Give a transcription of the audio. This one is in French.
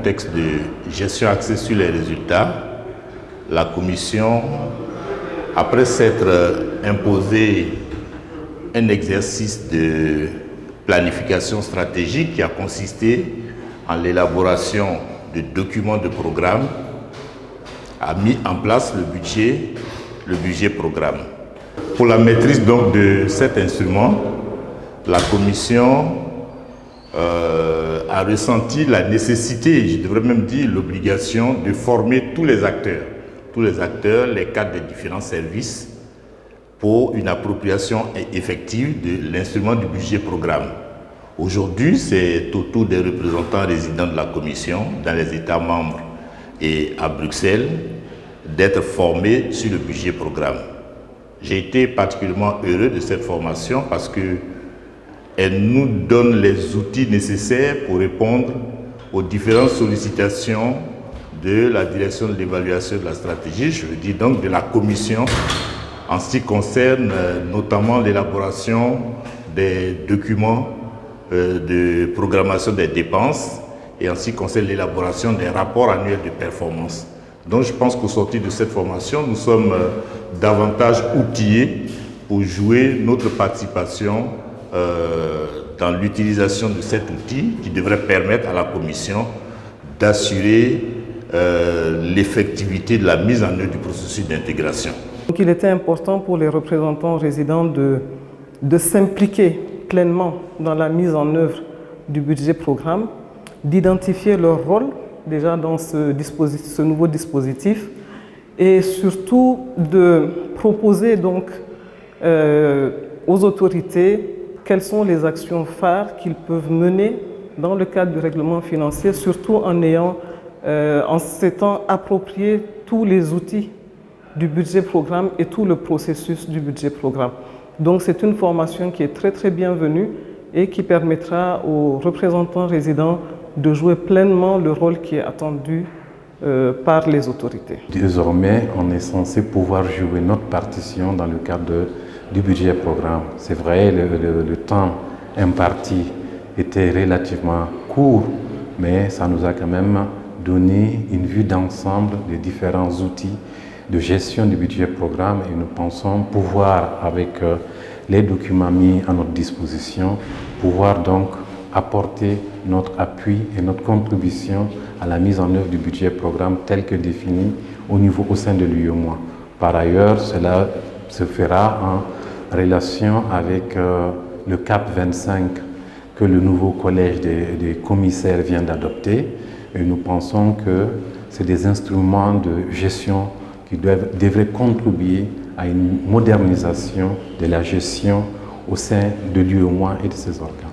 contexte de gestion axée sur les résultats, la Commission, après s'être imposé un exercice de planification stratégique qui a consisté en l'élaboration de documents de programme, a mis en place le budget programme. Pour la maîtrise donc de cet instrument, la Commission a ressenti la nécessité, je devrais même dire l'obligation, de former tous les acteurs, les cadres des différents services, pour une appropriation effective de l'instrument du budget programme. Aujourd'hui, c'est au tour des représentants résidents de la Commission, dans les États membres et à Bruxelles, d'être formés sur le budget programme. J'ai été particulièrement heureux de cette formation parce qu'elle nous donne les outils nécessaires pour répondre aux différentes sollicitations de la direction de l'évaluation de la stratégie, je veux dire donc de la Commission, en ce qui concerne notamment l'élaboration des documents de programmation des dépenses et en ce qui concerne l'élaboration des rapports annuels de performance. Donc je pense qu'au sortir de cette formation, nous sommes davantage outillés pour jouer notre participation dans l'utilisation de cet outil qui devrait permettre à la Commission d'assurer l'effectivité de la mise en œuvre du processus d'intégration. Donc il était important pour les représentants résidents de s'impliquer pleinement dans la mise en œuvre du budget programme, d'identifier leur rôle déjà dans ce nouveau dispositif et surtout de proposer donc aux autorités quelles sont les actions phares qu'ils peuvent mener dans le cadre du règlement financier, surtout en s'étant approprié tous les outils du budget programme et tout le processus du budget programme. Donc c'est une formation qui est très bienvenue et qui permettra aux représentants résidents de jouer pleinement le rôle qui est attendu par les autorités. Désormais, on est censé pouvoir jouer notre partition dans le cadre du budget programme. C'est vrai, le temps imparti était relativement court, mais ça nous a quand même donné une vue d'ensemble des différents outils de gestion du budget programme et nous pensons pouvoir, avec les documents mis à notre disposition, pouvoir donc apporter notre appui et notre contribution à la mise en œuvre du budget programme tel que défini au sein de l'UEMOA. Par ailleurs, cela se fera en relation avec le CAP 25 que le nouveau collège des commissaires vient d'adopter et nous pensons que c'est des instruments de gestion qui devraient contribuer à une modernisation de la gestion au sein de l'UEMOA et de ses organes.